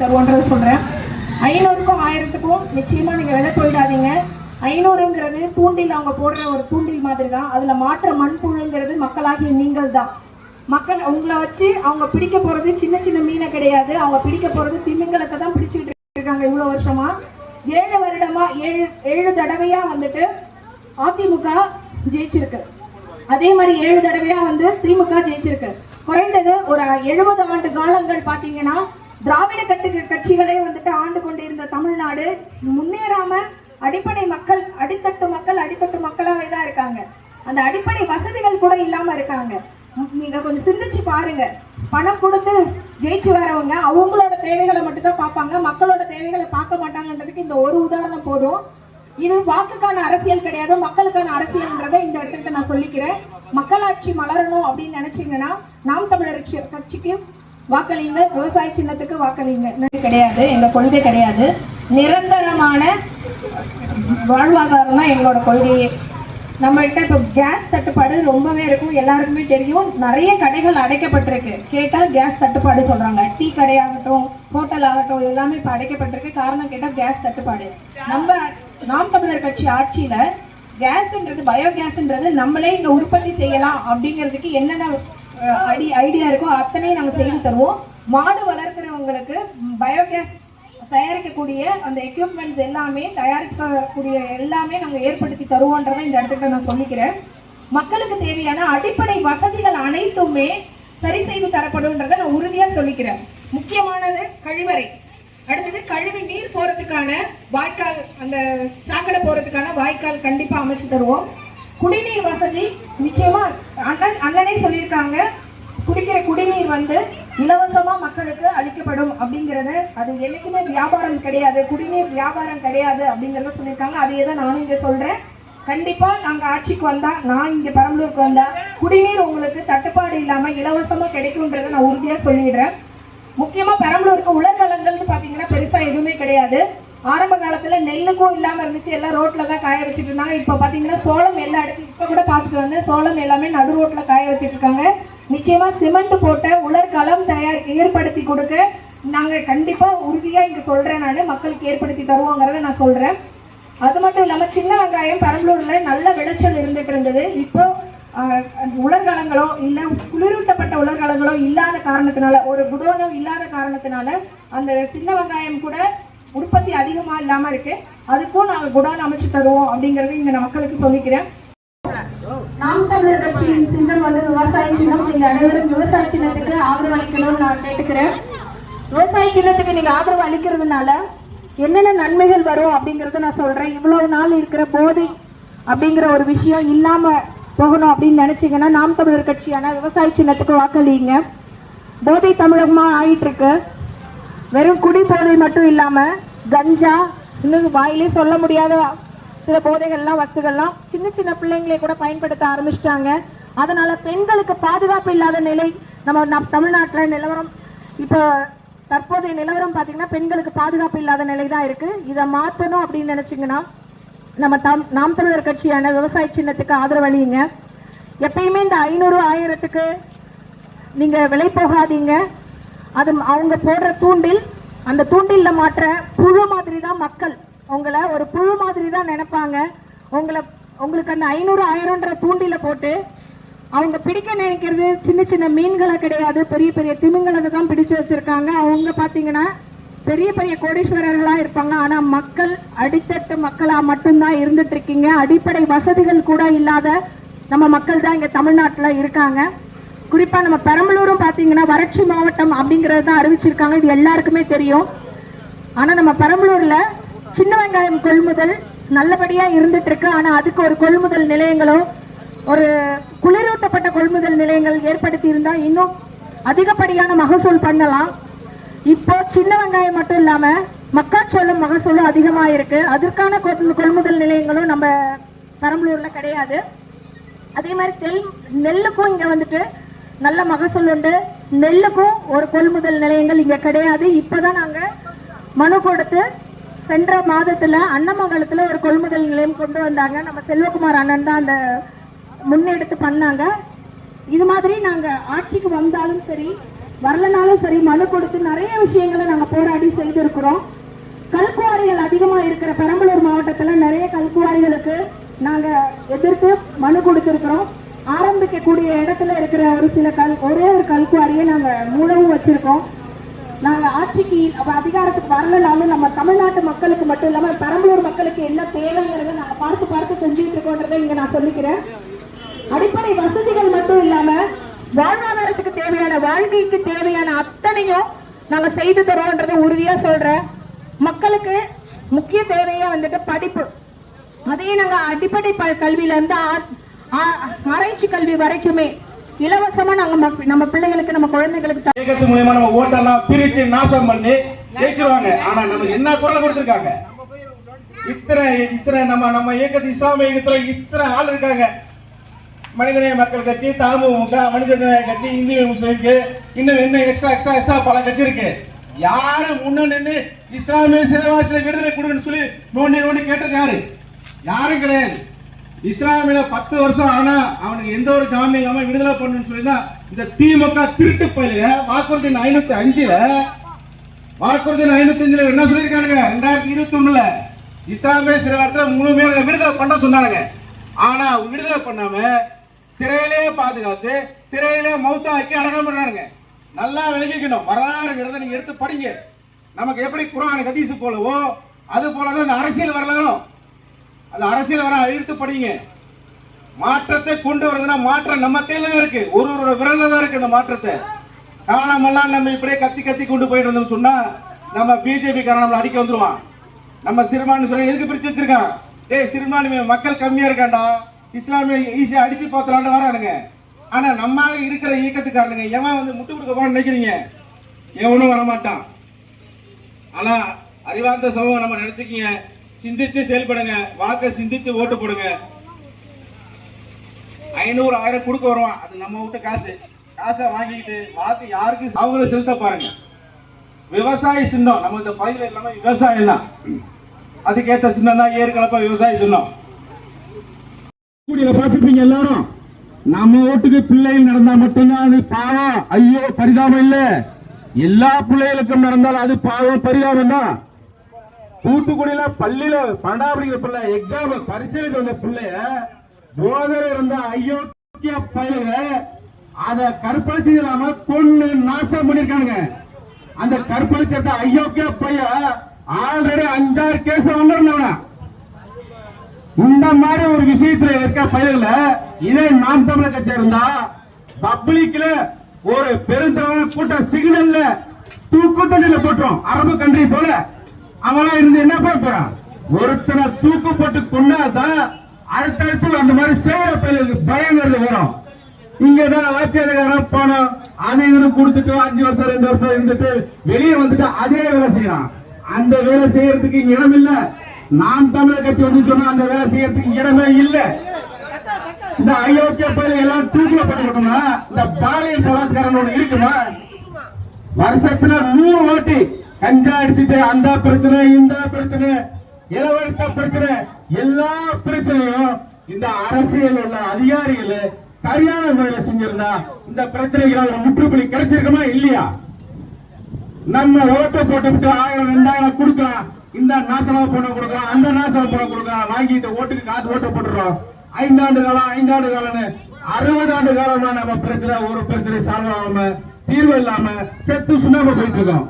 தருவோன்றதை சொல்கிறேன். 500க்கும் 1000க்கும் நிச்சயமாக நீங்கள் விலை போயிடாதீங்க. 500ங்கிறது தூண்டில், அவங்க போடுற ஒரு தூண்டில் மாதிரி தான். அதில் மாற்ற மண்புழுங்கிறது மக்களாகிய நீங்கள் தான். மக்கள் உங்களை வச்சு அவங்க பிடிக்க போகிறது சின்ன சின்ன மீனை கிடையாது. அவங்க பிடிக்க போகிறது திமிங்கலத்தை தான் பிடிச்சிட்டு இருக்காங்க. இவ்வளோ வருஷமாக 7 வருடமாக 7 தடவையாக வந்துட்டு அதிமுக ஜெயிச்சிருக்கு. அதே மாதிரி 7 தடவையாக வந்து திமுக ஜெயிச்சிருக்கு. குறைந்தது ஒரு 70 ஆண்டு காலங்கள் பார்த்தீங்கன்னா திராவிட கட்சிகளே வந்துட்டு ஆண்டு கொண்டிருந்த தமிழ்நாடு முன்னேறாம அடிப்படை மக்கள் அடித்தட்டு மக்களாவே தான் இருக்காங்க. அந்த அடிப்படை வசதிகள் கூட இல்லாம இருக்காங்க. நீங்க கொஞ்சம் சிந்திச்சு பாருங்க. பணம் கொடுத்து ஜெயிச்சு வரவங்க அவங்களோட தேவைகளை மட்டும் தான் பார்ப்பாங்க, மக்களோட தேவைகளை பார்க்க மாட்டாங்கன்றதுக்கு இந்த ஒரு உதாரணம் போதும். இது வாக்குக்கான அரசியல் கிடையாது, மக்களுக்கான அரசியல்ன்றதை இந்த இடத்துக்கு நான் சொல்லிக்கிறேன். மக்களாட்சி மலரணும் அப்படின்னு நினைச்சீங்கன்னா நாம் தமிழர் கட்சிக்கு வாக்களிங்க, விவசாய சின்னத்துக்கு வாக்களிங்க. கிடையாது, எங்க கொள்கை கிடையாது. நிரந்தரமான வாழ்வாதாரம் தான் எங்களோட கொள்கையே. நம்மகிட்ட இப்போ கேஸ் தட்டுப்பாடு ரொம்பவே இருக்கும், எல்லாருக்குமே தெரியும். நிறைய கடைகள் அடைக்கப்பட்டிருக்கு. கேட்டால் கேஸ் தட்டுப்பாடு சொல்றாங்க. டீ கடையாகட்டும், ஹோட்டல் ஆகட்டும், எல்லாமே இப்போ அடைக்கப்பட்டிருக்கு. காரணம் கேட்டால் கேஸ் தட்டுப்பாடு. நம்ம நாம் தமிழர் கட்சி ஆட்சியில கேஸ்ன்றது, பயோகேஸ்ன்றது நம்மளே இங்க உற்பத்தி செய்யலாம் அப்படிங்கிறதுக்கு என்னென்ன ஐடியா இருக்கோ அத்தனையும் நாங்கள் செய்து தருவோம். மாடு வளர்க்குறவங்களுக்கு பயோகேஸ் தயாரிக்கக்கூடிய அந்த எக்யூப்மெண்ட்ஸ் எல்லாமே, தயாரிக்கக்கூடிய எல்லாமே நாங்கள் ஏற்படுத்தி தருவோன்றதை இந்த இடத்துக்கு நான் சொல்லிக்கிறேன். மக்களுக்கு தேவையான அடிப்படை வசதிகள் அனைத்துமே சரி செய்து தரப்படும்ன்றதை நான் உறுதியாக சொல்லிக்கிறேன். முக்கியமானது கழிவறை, அடுத்தது கழிவு நீர் போகிறதுக்கான வாய்க்கால், அந்த சாக்கடை போகிறதுக்கான வாய்க்கால் கண்டிப்பாக அமைச்சு தருவோம். குடிநீர் வசதி நிச்சயமாக அண்ணனே சொல்லியிருக்காங்க. குடிக்கிற குடிநீர் வந்து இலவசமாக மக்களுக்கு அளிக்கப்படும் அப்படிங்கிறத, அது என்றைக்குமே வியாபாரம் கிடையாது, குடிநீர் வியாபாரம் கிடையாது அப்படிங்கிறத சொல்லியிருக்காங்க. அதையே தான் நானும் இங்கே சொல்கிறேன். கண்டிப்பாக நாங்கள் ஆட்சிக்கு வந்தால், நான் இங்கே பெரம்பலூருக்கு வந்தால் குடிநீர் உங்களுக்கு தட்டுப்பாடு இல்லாமல் இலவசமாக கிடைக்கும்ன்றதை நான் உறுதியாக சொல்லிடுறேன். முக்கியமாக பெரம்பலூருக்கு உலர்களங்கள்னு பார்த்தீங்கன்னா பெருசாக எதுவுமே கிடையாது. ஆரம்ப காலத்தில் நெல்லுக்கும் இல்லாமல் இருந்துச்சு, எல்லாம் ரோட்டில் தான் காய வச்சுட்டு இருந்தாங்க. இப்போ பார்த்தீங்கன்னா சோளம் எல்லா இடத்துலையும், இப்போ கூட பார்த்துட்டு வந்தேன், சோளம் எல்லாமே நடு ரோட்டில் காய வச்சுட்டு இருக்காங்க. நிச்சயமாக சிமெண்ட் போட்ட உலர்களம் ஏற்படுத்தி கொடுக்க நாங்கள் கண்டிப்பாக உறுதியாக இங்கே சொல்கிறேன். நான் மக்களுக்கு ஏற்படுத்தி தருவோங்கிறத நான் சொல்கிறேன். அது மட்டும் இல்லாமல் சின்ன வெங்காயம் பெரம்பலூரில் நல்ல விளைச்சல் இருந்துகிட்டு இருந்தது. இப்போ உலர்களங்களோ இல்லை குளிரூட்டப்பட்ட உலர்களங்களோ இல்லாத காரணத்தினால, ஒரு குடோனோ இல்லாத காரணத்தினால அந்த சின்ன வெங்காயம் கூட உற்பத்தி அதிகமாக இல்லாமல் இருக்கு. அதுக்கும் நாங்கள் குடோன் அமைச்சு தருவோம் அப்படிங்கிறது இங்கே நான் மக்களுக்கு சொல்லிக்கிறேன். நாம் தமிழர் கட்சியின் சின்னம் வந்து விவசாய சின்னம். நீங்க அனைவரும் விவசாய சின்னத்துக்கு ஆதரவு அளிக்கணும்னு நான் கேட்டுக்கிறேன். விவசாய சின்னத்துக்கு நீங்க ஆதரவு அளிக்கிறதுனால என்னென்ன நன்மைகள் வரும் அப்படிங்கறத நான் சொல்றேன். இவ்வளவு நாள் இருக்கிற போதை அப்படிங்கிற ஒரு விஷயம் இல்லாம போகணும் அப்படின்னு நினைச்சீங்கன்னா நாம் தமிழர் கட்சியான விவசாய சின்னத்துக்கு வாக்களிங்க. போதை தமிழகமா ஆயிட்டு இருக்கு. வெறும் குடி போதை மட்டும் இல்லாம கஞ்சா, இன்னும் வாயிலே சொல்ல முடியாத சில போதைகள்லாம், வஸ்துகள்லாம் சின்ன சின்ன பிள்ளைங்களே கூட பயன்படுத்த ஆரம்பிச்சிட்டாங்க. அதனால பெண்களுக்கு பாதுகாப்பு இல்லாத நிலை நம்ம தமிழ்நாட்டில் நிலவரம். இப்போ தற்போதைய நிலவரம் பார்த்தீங்கன்னா பெண்களுக்கு பாதுகாப்பு இல்லாத நிலை தான் இருக்கு. இதை மாற்றணும் அப்படின்னு நினைச்சிங்கன்னா நம்ம நாம் தமிழர் கட்சியான விவசாய சின்னத்துக்கு ஆதரவளியுங்க. எப்பயுமே இந்த 500 1000க்கு நீங்க விலை போகாதீங்க. அது அவங்க போடுற தூண்டில், அந்த தூண்டில்ல மாற்ற புழு மாதிரி தான் மக்கள் உங்களை ஒரு புழு மாதிரி தான் நினைப்பாங்க. உங்களுக்கு அந்த 500 1000ன்ற தூண்டில போட்டு அவங்க பிடிக்க நினைக்கிறது சின்ன சின்ன மீன்களை கிடையாது, பெரிய பெரிய திமிங்கலத்தை தான் பிடிச்சு வச்சிருக்காங்க. அவங்க பார்த்தீங்கன்னா பெரிய பெரிய கோடீஸ்வரர்களாக இருப்பாங்க. ஆனால் மக்கள் அடித்தட்டு மக்களாக மட்டும்தான் இருந்துட்டு இருக்கீங்க. அடிப்படை வசதிகள் கூட இல்லாத நம்ம மக்கள் தான் இங்கே தமிழ்நாட்டில் இருக்காங்க. குறிப்பாக நம்ம பெரம்பலூரும் பார்த்தீங்கன்னா வறட்சி மாவட்டம் அப்படிங்கிறது தான் அறிவிச்சிருக்காங்க. இது எல்லாருக்குமே தெரியும். ஆனால் நம்ம பெரம்பலூரில் சின்ன வெங்காயம் கொள்முதல் நல்லபடியாக இருந்துட்டு இருக்கு. ஆனால் அதுக்கு ஒரு கொள்முதல் நிலையங்களோ, ஒரு குளிரூட்டப்பட்ட கொள்முதல் நிலையங்கள் ஏற்படுத்தி இருந்தால் இன்னும் அதிகப்படியான மகசூல் பண்ணலாம். இப்போ சின்ன வெங்காயம் மட்டும் இல்லாமல் மக்காச்சோளம் மகசூலும் அதிகமாக இருக்கு. அதற்கான கொள்முதல் நிலையங்களும் நம்ம பெரம்பலூரில் கிடையாது. அதே மாதிரி நெல்லுக்கும் இங்கே வந்துட்டு நல்ல மகசூல் உண்டு. நெல்லுக்கும் ஒரு கொள்முதல் நிலையங்கள் இங்கே கிடையாது. இப்போதான் நாங்கள் மனு கொடுத்து சென்ற மாதத்தில் அன்னமங்கலத்தில் ஒரு கொள்முதல் நிலையம் கொண்டு வந்தாங்க. நம்ம செல்வகுமார் அண்ணன் தான் அந்த முன்னெடுத்து பண்ணாங்க. இது மாதிரி நாங்கள் ஆட்சிக்கு வந்தாலும் சரி, வரலனாலும் சரி மனு கொடுத்து நிறைய விஷயங்களை நாங்க போராடி செய்திருக்கிறோம். கல்குவாரிகள் அதிகமா இருக்கிற பெரம்பலூர் மாவட்டத்துல நிறைய கல்குவாரிகளுக்கு நாங்க எதிர்த்து மனு கொடுத்திருக்கிறோம். ஆரம்பிக்கக்கூடிய இடத்துல இருக்கிற ஒரு சில ஒரே ஒரு கல்குவாரியை நாங்க மூடவும் வச்சிருக்கோம். நாங்க ஆட்சிக்கு அதிகாரத்துக்கு வரலனாலும் நம்ம தமிழ்நாட்டு மக்களுக்கு மட்டும் இல்லாம பெரம்பலூர் மக்களுக்கு என்ன தேவைங்கிறத நாங்க பார்த்து செஞ்சுட்டு இருக்கோன்றதை இங்க நான் சொல்லிக்கிறேன். அடிப்படை வசதிகள் மட்டும் இல்லாம வாழ்வாதாரத்துக்கு தேவையான வாழ்க்கைக்கு தேவையான அத்தனையும் நாங்க செய்து தரோன்றதை உறுதியா சொல்றேன். மக்களுக்கு முக்கிய தேவையா வந்துட்டு படிப்பு. அதையும் நாங்க அடிப்படை கல்வியில இருந்து ஆராய்ச்சி கல்வி வரைக்குமே இலவசமா நாங்க நம்ம பிள்ளைகளுக்கு நம்ம குழந்தைகளுக்கு இயக்கத்து மூலமா நம்ம ஓட்டெல்லாம் பிரிச்சு நாசம் பண்ணி ஜெயிச்சிருவாங்க. ஆனா நமக்கு என்ன குரல் கொடுத்திருக்காங்க? இத்தனை நம்ம இயக்கத்து இஸ்லாமிய இயக்கத்துல இத்தனை ஆள் இருக்காங்க. மனிதநேய மக்கள் கட்சி, தமுக, மனிதநேய கட்சி, இந்திய முஸ்லிம்க்கு இன்னும் என்ன எக்ஸ்ட்ரா பல கட்சி இருக்கு. யாரும் முன்ன நின்று இஸ்லாமிய சிறைவாசிகளை விடுதலை கொடுங்கன்னு சொல்லி நோண்டி கேட்டது யாரும் கிடையாது. இஸ்லாமியில 10 வருஷம் ஆனா அவனுக்கு எந்த ஒரு ஜாமீன் இல்லாம விடுதலை பண்ணணும்னு சொல்லிதான் இந்த திமுக திருட்டு பயில வாக்குறுதி 505 என்ன சொல்லியிருக்கானுங்க? 2021 இஸ்லாமிய சிறைவாசத்தை முழுமையாக விடுதலை பண்ண சொன்னானுங்க. ஆனா விடுதலை பண்ணாம சிறையிலேயே பாதுகாத்து சிறையிலே மௌத்தாக்கி அடக்கம் பண்றாங்க. நல்லா விளங்கிக்கணும். வரலாறுங்கிறத நீங்க எடுத்து படிங்க. நமக்கு எப்படி குர்ஆன் ஹதீஸ் போலவோ அது போலதான் அந்த அரசியல் வரலாறும். அந்த அரசியல் வர இழுத்து படிங்க. மாற்றத்தை கொண்டு வரதுன்னா மாற்றம் நம்ம கையில தான் இருக்கு. ஒரு விரல்ல தான் இருக்கு. இந்த மாற்றத்தை காலமெல்லாம் நம்ம இப்படியே கத்தி கொண்டு போயிட்டு வந்தோம் சொன்னா நம்ம பிஜேபி காரன் நம்மளை அடிக்க வந்துருவான். நம்ம சிறுபான்மை சொல்லி எதுக்கு பிரிச்சு வச்சிருக்கான்? சிறுபான்மை மக்கள் கம்மியா இருக்காண்டா, இஸ்லாமிய ஈஸியா அடிச்சு பார்த்தலான்னு வரானுங்க. ஆனா நம்ம இருக்கிற இயக்கத்துக்காரனுங்க எவன் வந்து முட்டு கொடுக்க போறான்னு நினைக்கிறீங்க? எவனும் வரமாட்டான். ஆனா அறிவார்ந்த சமூகம் நம்ம நினைச்சுக்கீங்க. சிந்திச்சு செயல்படுங்க. வாக்க சிந்திச்சு ஓட்டு போடுங்க. 500 1000 கொடுக்க வருவான். அது நம்ம விட்டு காசை வாங்கிக்கிட்டு வாக்கு யாருக்கு அவங்கள செலுத்த பாருங்க. விவசாய சின்னம் நம்ம இந்த பகுதியில் எல்லாமே விவசாயம் தான். அதுக்கேற்ற சின்னம் தான் ஏற்கனவே விவசாய சின்னம். பார்த்துப்பீங்க எல்லாரும். நம்ம வீட்டுக்கு பிள்ளைகள் நடந்தா மட்டும்தான் அது பாவம், ஐயோ பரிதாபம் இல்ல. எல்லா பிள்ளைகளுக்கும் நடந்தாலும் அது பாவம் பரிதாபம் தான். தூத்துக்குடியில பள்ளியில 12 படிக்கிற பிள்ளை எக்ஸாம் பரீட்சைக்கு வந்த பிள்ளைய போதை இருந்த ஐயோக்கிய பயிலுங்க அத கற்பழிச்சு இல்லாம கொண்டு நாசம் பண்ணிருக்காங்க. அந்த கற்பழிச்ச ஐயோக்கிய பைய ஆல்ரெடி 5-6 கேஸ் வந்துருந்தவன. இந்த மாதிரி ஒரு விஷயத்துல இருக்க பயிர்கள இதே நாம் தமிழர் கட்சி இருந்தா பப்ளிக்ல ஒரு பெருந்தளவு கூட்டம் சிக்னல்ல தூக்கு தண்ணியில போட்டுரும். அரபு கண்ட்ரி போல அவனா இருந்து என்ன பண்ண போறான்? ஒருத்தனை தூக்கு போட்டு கொண்டாதான் அடுத்தடுத்து அந்த மாதிரி செய்யற பயிர்களுக்கு பயங்கிறது வரும். இங்கதான் ஆட்சி அதிகாரம் பணம் அது இதுன்னு கொடுத்துட்டு 5 வருஷம் 2 வருஷம் இருந்துட்டு வெளியே வந்துட்டு அதே வேலை செய்யறான். அந்த வேலை செய்யறதுக்கு இடம் இல்ல. நாம் தமிழர் கட்சி வந்து சொன்னா அந்த வேலை செய்யறதுக்கு இடமே இல்ல. இந்த அயோக்கிய பயில எல்லாம் தூக்கில பண்ணிவிட்டோம்னா இந்த பாலியல் பலாத்காரம் இருக்குமா? வருஷத்துல 3 வாட்டி கஞ்சா அடிச்சுட்டு அந்த பிரச்சனை இந்த பிரச்சனை இளவழுத்த பிரச்சனை எல்லா பிரச்சனையும் இந்த அரசியல் உள்ள அதிகாரிகள் சரியான முறையில் செஞ்சிருந்தா இந்த பிரச்சனைகளை ஒரு முற்றுப்புள்ளி கிடைச்சிருக்குமா இல்லையா? நம்ம ஓட்ட போட்டு 1000 2000 கொடுக்கலாம். இந்த நாசமா போன கொடுக்கலாம், அந்த நாசமா போன கொடுக்கலாம். வாங்கிட்டு ஓட்டுக்கு காத்து ஓட்ட போட்டுறோம். 5 ஆண்டு காலம் 5 ஆண்டு காலம்னு 60 ஆண்டு காலமா நம்ம பிரச்சனை ஒரு பிரச்சனை சால்வ் ஆகாம தீர்வு இல்லாம செத்து சுண்ணாம போயிட்டு இருக்கோம்.